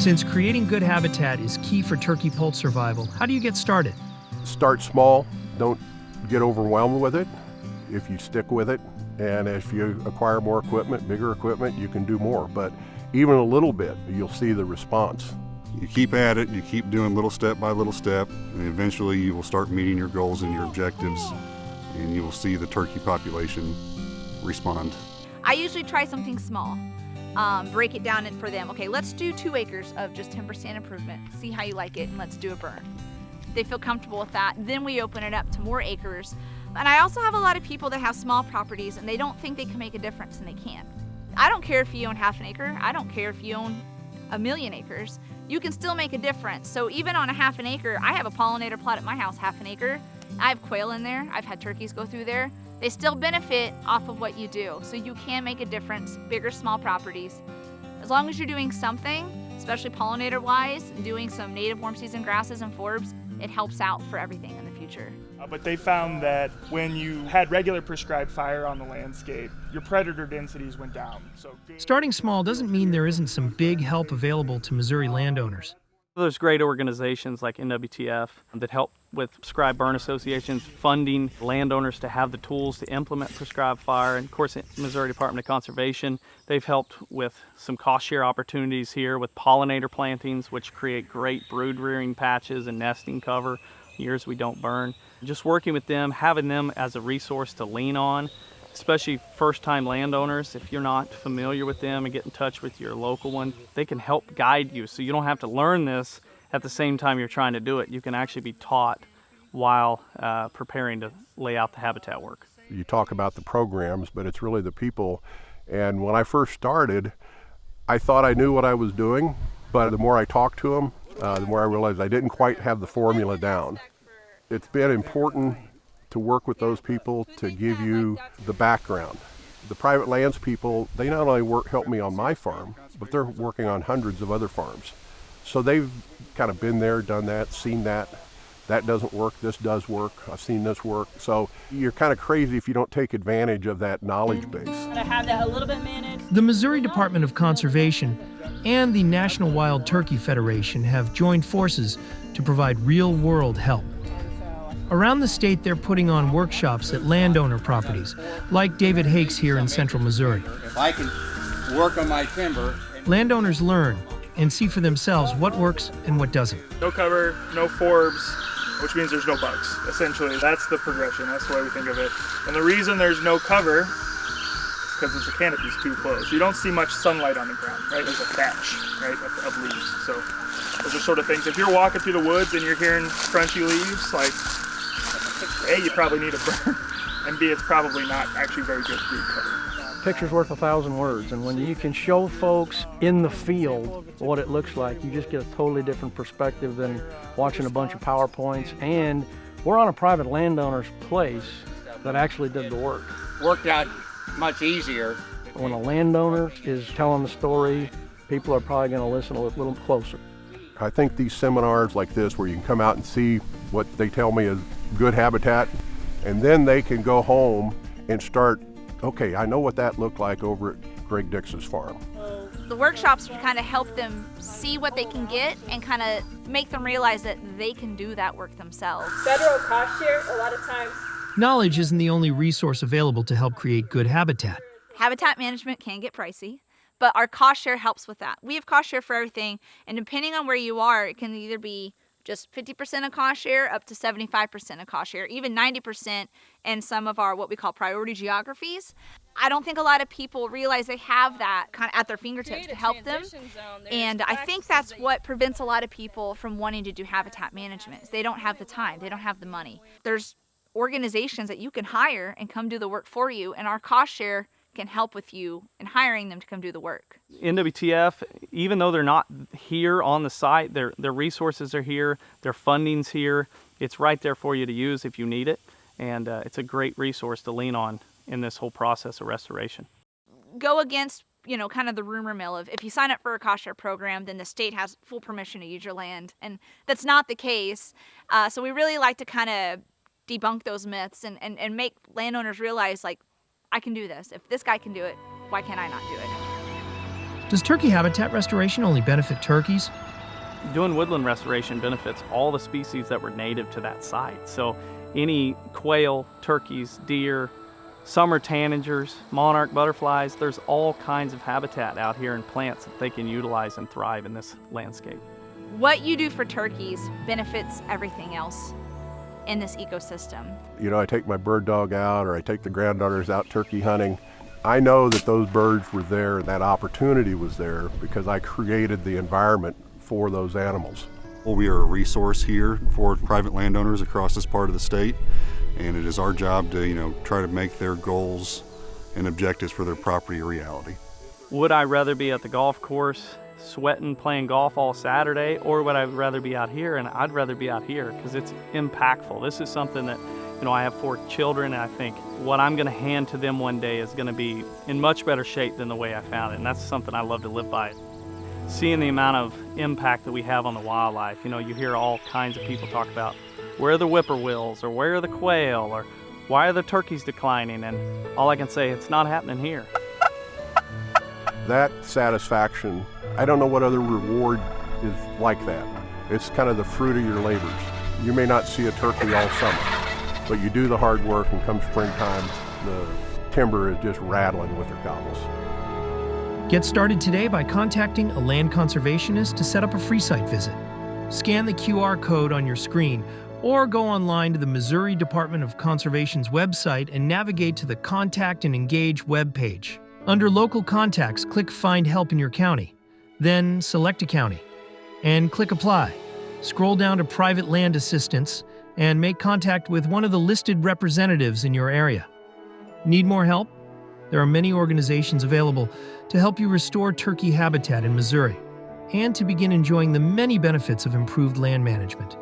Since creating good habitat is key for turkey poult survival, how do you get started? Start small, don't get overwhelmed with it. If you stick with it, and if you acquire more equipment, bigger equipment, you can do more. But even a little bit, you'll see the response. You keep at it, you keep doing little step by little step, and eventually you will start meeting your goals and your objectives, and you will see the turkey population respond. I usually try something small, break it down for them. Okay, let's do 2 acres of just 10% improvement, see how you like it, and let's do a burn. They feel comfortable with that. Then we open it up to more acres. And I also have a lot of people that have small properties and they don't think they can make a difference, and they can. I don't care if you own half an acre. I don't care if you own 1,000,000 acres. You can still make a difference. So even on a half an acre, I have a pollinator plot at my house, half an acre. I have quail in there. I've had turkeys go through there. They still benefit off of what you do. So you can make a difference, big or small properties. As long as you're doing something, especially pollinator-wise, and doing some native warm season grasses and forbs, it helps out for everything in the future. But they found that when you had regular prescribed fire on the landscape, your predator densities went down. Starting small doesn't mean there isn't some big help available to Missouri landowners. There's great organizations like NWTF that help with prescribed burn associations, funding landowners to have the tools to implement prescribed fire. And of course, Missouri Department of Conservation, they've helped with some cost share opportunities here with pollinator plantings, which create great brood rearing patches and nesting cover years we don't burn. Just working with them, having them as a resource to lean on, especially first-time landowners. If you're not familiar with them, and get in touch with your local one, they can help guide you so you don't have to learn this at the same time you're trying to do it. You can actually be taught while preparing to lay out the habitat work. You talk about the programs, but it's really the people. And when I first started, I thought I knew what I was doing, but the more I talked to them, the more I realized I didn't quite have the formula down. It's been important to work with those people to give you the background. The private lands people, they not only help me on my farm, but they're working on hundreds of other farms. So they've kind of been there, done that, seen that. That doesn't work, this does work, I've seen this work. So you're kind of crazy if you don't take advantage of that knowledge base. I have that a little bit managed. The Missouri Department of Conservation and the National Wild Turkey Federation have joined forces to provide real-world help. Around the state, they're putting on workshops at landowner properties, like David Hakes here in central Missouri. If I can work on my timber. Landowners learn and see for themselves what works and what doesn't. No cover, no forbs, which means there's no bugs. Essentially, that's the progression. That's the way we think of it. And the reason there's no cover is because the canopy's too close. You don't see much sunlight on the ground, right? There's a thatch, right, of leaves. So those are sort of things. If you're walking through the woods and you're hearing crunchy leaves, like, A, you probably need a burn, and B, it's probably not actually very good food cover. Picture's worth 1,000 words, and when you can show folks in the field what it looks like, you just get a totally different perspective than watching a bunch of PowerPoints. And we're on a private landowner's place that actually did the work. Worked out much easier. When a landowner is telling the story, people are probably going to listen a little closer. I think these seminars like this, where you can come out and see what they tell me is good habitat, and then they can go home and start, okay, I know what that looked like over at Greg Dix's farm. The workshops kind of help them see what they can get and kind of make them realize that they can do that work themselves. Federal cost share, a lot of times. Knowledge isn't the only resource available to help create good habitat. Habitat management can get pricey, but our cost share helps with that. We have cost share for everything, and depending on where you are, it can either be just 50% of cost share up to 75% of cost share, even 90% in some of our what we call priority geographies. I don't think a lot of people realize they have that kind of at their fingertips to help them. And I think that's what prevents a lot of people from wanting to do habitat management. They don't have the time, they don't have the money. There's organizations that you can hire and come do the work for you, and our cost share can help with you in hiring them to come do the work. NWTF, even though they're not here on the site, their resources are here, their funding's here. It's right there for you to use if you need it, and it's a great resource to lean on in this whole process of restoration. Go against, kind of the rumor mill of if you sign up for a cost share program, then the state has full permission to use your land, and that's not the case. So we really like to kind of debunk those myths and make landowners realize, like, I can do this. If this guy can do it, why can't I not do it? Does turkey habitat restoration only benefit turkeys? Doing woodland restoration benefits all the species that were native to that site. So any quail, turkeys, deer, summer tanagers, monarch butterflies, there's all kinds of habitat out here and plants that they can utilize and thrive in this landscape. What you do for turkeys benefits everything else in this ecosystem. You know, I take my bird dog out, or I take the granddaughters out turkey hunting. I know that those birds were there, that opportunity was there because I created the environment for those animals. Well, we are a resource here for private landowners across this part of the state, and it is our job to, try to make their goals and objectives for their property a reality. Would I rather be at the golf course sweating playing golf all Saturday, or would I rather be out here? And I'd rather be out here because it's impactful. This is something that, I have 4 children, and I think what I'm going to hand to them one day is going to be in much better shape than the way I found it, and that's something I love to live by. Seeing the amount of impact that we have on the wildlife, you hear all kinds of people talk about where are the whippoorwills, or where are the quail, or why are the turkeys declining, and all I can say, it's not happening here. That satisfaction, I don't know what other reward is like that. It's kind of the fruit of your labors. You may not see a turkey all summer, but you do the hard work, and come springtime, the timber is just rattling with their gobbles. Get started today by contacting a land conservationist to set up a free site visit. Scan the QR code on your screen, or go online to the Missouri Department of Conservation's website and navigate to the Contact and Engage webpage. Under Local Contacts, click Find Help in your county. Then select a county and click Apply. Scroll down to Private Land Assistance and make contact with one of the listed representatives in your area. Need more help? There are many organizations available to help you restore turkey habitat in Missouri and to begin enjoying the many benefits of improved land management.